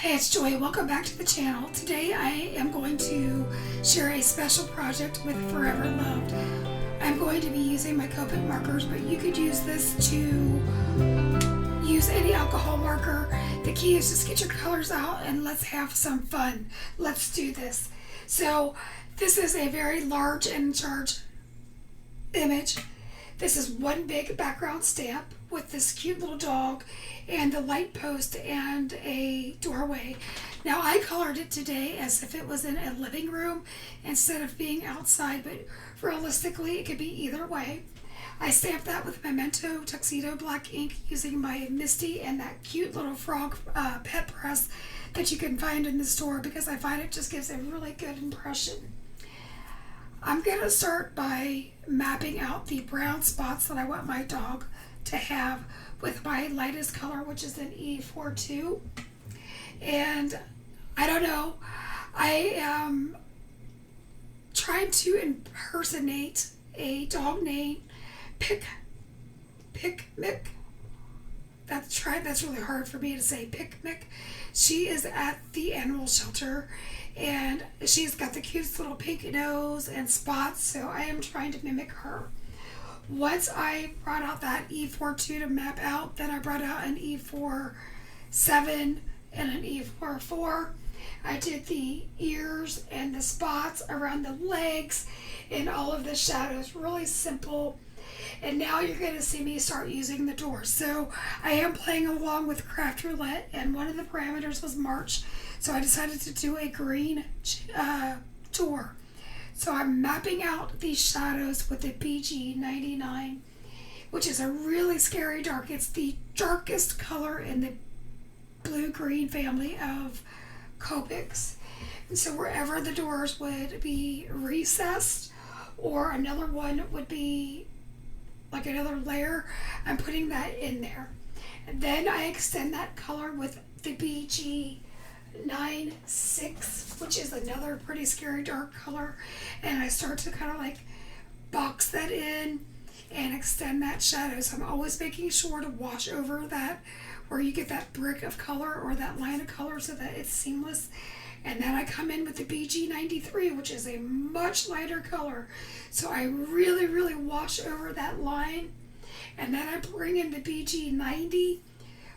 Hey, it's Joy. Welcome back to the channel. Today I am going to share a special project with Forever Loved. I'm going to be using my Copic markers, but you could use this to use any alcohol marker. The key is just get your colors out and let's have some fun. Let's do this. So this is a very large and charged image. This is one big background stamp with this cute little dog and the light post and a doorway. Now I colored it today as if it was in a living room instead of being outside, but realistically it could be either way. I stamped that with Memento Tuxedo black ink using my Misty and that cute little frog pet press that you can find in the store because I find it just gives a really good impression. I'm going to start by mapping out the brown spots that I want my dog to have with my lightest color, which is an E42. And I don't know, I am trying to impersonate a dog named Pick Mick. That's really hard for me to say. Pick Mick. She is at the animal shelter and she's got the cutest little pink nose and spots, so I am trying to mimic her. Once I brought out that E42 to map out, then I brought out an E47 and an E44. I did the ears and the spots around the legs and all of the shadows, really simple. And now you're going to see me start using the door. So I am playing along with Craft Roulette, and one of the parameters was March. So I decided to do a green door. So I'm mapping out these shadows with the BG99, which is a really scary dark. It's the darkest color in the blue-green family of Copics. And so wherever the doors would be recessed or another one would be like another layer, I'm putting that in there. And then I extend that color with the BG96, which is another pretty scary dark color, and I start to kind of like box that in and extend that shadow. So I'm always making sure to wash over that where you get that brick of color or that line of color so that it's seamless. And then I come in with the BG93, which is a much lighter color. So I really wash over that line. And then I bring in the BG90,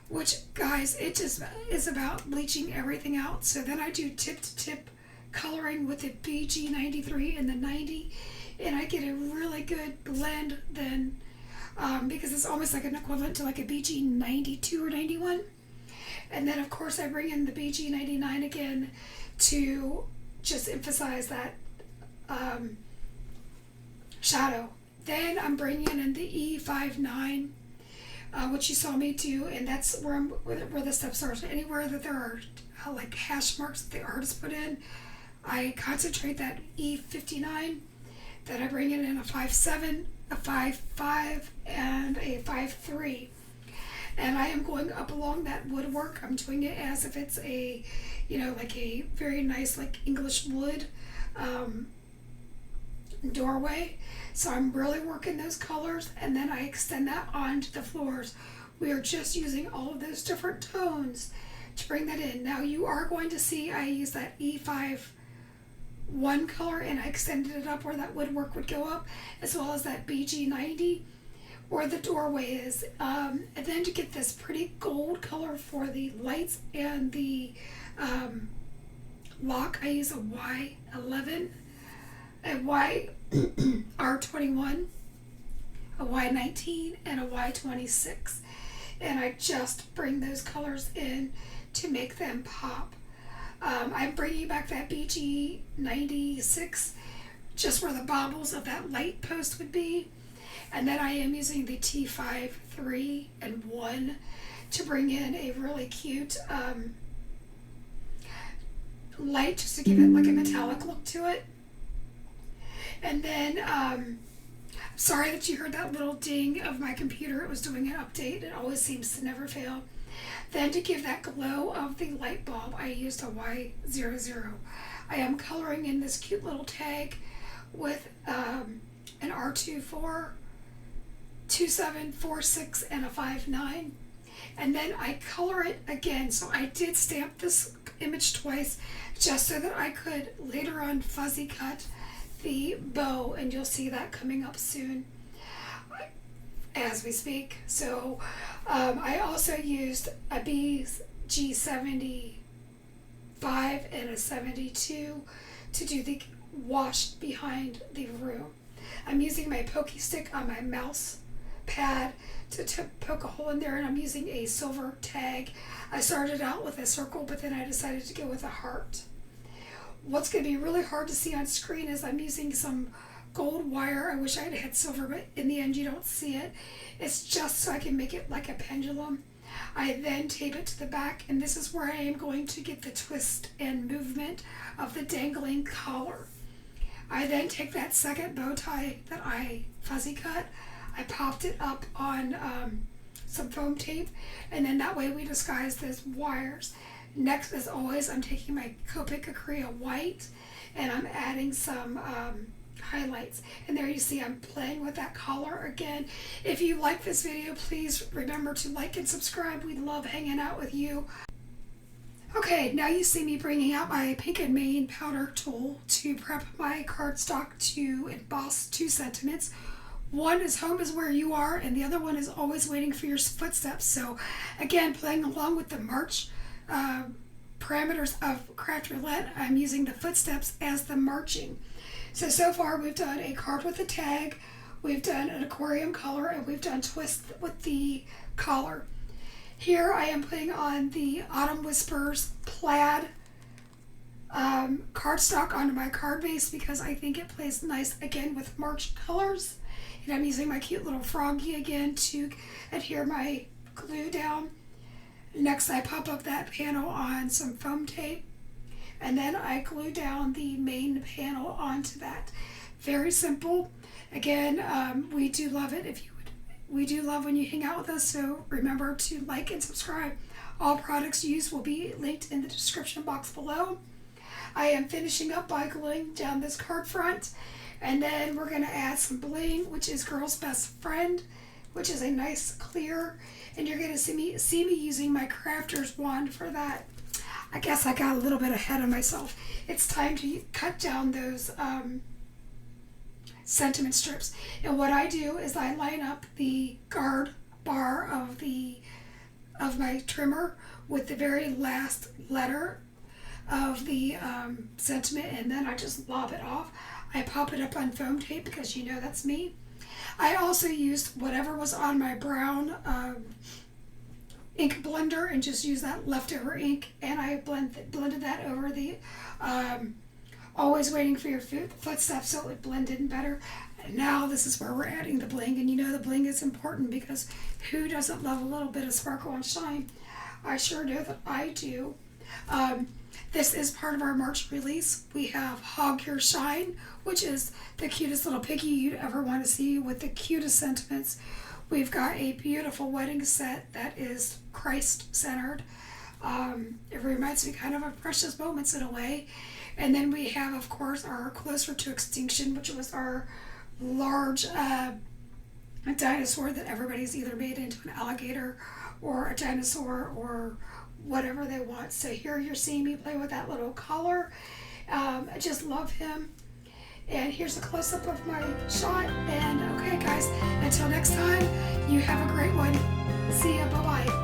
which, guys, it just is about bleaching everything out. So then I do tip-to-tip coloring with the BG93 and the 90. And I get a really good blend then because it's almost like an equivalent to like a BG92 or 91. And then, of course, I bring in the BG99 again to just emphasize that shadow. Then I'm bringing in the E59, which you saw me do, and that's where the steps are. So anywhere that there are like hash marks that the artist put in, I concentrate that E59. Then I bring in a 5.7, a 5.5, and a 5.3. And I am going up along that woodwork. I'm doing it as if it's a, like a very nice, like English wood doorway. So I'm really working those colors, and then I extend that onto the floors. We are just using all of those different tones to bring that in. Now you are going to see I use that E51 color, and I extended it up where that woodwork would go up, as well as that BG90 where the doorway is, and then to get this pretty gold color for the lights and the lock, I use a Y11, a YR21, a Y19, and a Y26, and I just bring those colors in to make them pop. I'm bringing back that BG96 just where the baubles of that light post would be. And then I am using the T5, 3, and 1 to bring in a really cute light just to give it like a metallic look to it. And then, sorry that you heard that little ding of my computer. It was doing an update. It always seems to never fail. Then to give that glow of the light bulb, I used a Y00. I am coloring in this cute little tag with an R24, 2746, and a 59. and then I color it again. So I did stamp this image twice just so that I could later on fuzzy cut the bow, and you'll see that coming up soon as we speak. So I also used a BG75 and a 72 to do the wash behind the room. I'm using my pokey stick on my mouse pad to poke a hole in there, and I'm using a silver tag. I started out with a circle, but then I decided to go with a heart. What's going to be really hard to see on screen is I'm using some gold wire. I wish I had silver, but in the end you don't see it. It's just so I can make it like a pendulum. I then tape it to the back, and this is where I am going to get the twist and movement of the dangling collar. I then take that second bow tie that I fuzzy cut, I popped it up on some foam tape, and then that way we disguise those wires. Next, as always, I'm taking my Copic Acrylic white, and I'm adding some highlights. And there you see I'm playing with that collar again. If you like this video, please remember to like and subscribe. We love hanging out with you. Okay, now you see me bringing out my Pink and Main powder tool to prep my cardstock to emboss two sentiments. One is home is where you are, and the other one is always waiting for your footsteps. So again, playing along with the march parameters of Craft Roulette, I'm using the footsteps as the marching. So far we've done a card with a tag, we've done an aquarium color, and we've done twist with the collar. Here I am putting on the Autumn Whispers plaid cardstock onto my card base because I think it plays nice again with March colors. And I'm using my cute little froggy again to adhere my glue down. Next I pop up that panel on some foam tape, and then I glue down the main panel onto that. Very simple. Again, we do love it if you would. We do love when you hang out with us, so remember to like and subscribe. All products used will be linked in the description box below. I am finishing up by gluing down this card front, and then we're going to add some bling, which is Girl's Best Friend, which is a nice clear, and you're going to see me using my crafter's wand for that. I guess I got a little bit ahead of myself. It's time to cut down those sentiment strips. And what I do is I line up the guard bar of my trimmer with the very last letter of the sentiment, and then I just lob it off. I pop it up on foam tape because you know that's me. I also used whatever was on my brown ink blender and just used that leftover ink, and I blended that over the always waiting for your footsteps so it would blend in better. And now this is where we're adding the bling, and you know the bling is important because who doesn't love a little bit of sparkle and shine? I sure know that I do. This is part of our March release. We have Hog Your Shine, which is the cutest little piggy you'd ever want to see with the cutest sentiments. We've got a beautiful wedding set that is Christ-centered. It reminds me kind of Precious Moments in a way. And then we have, of course, our Closer to Extinction, which was our large dinosaur that everybody's either made into an alligator or a dinosaur or whatever they want. So here you're seeing me play with that little collar. I just love him. And here's a close-up of my shot. And okay guys, until next time, you have a great one. See ya, bye-bye.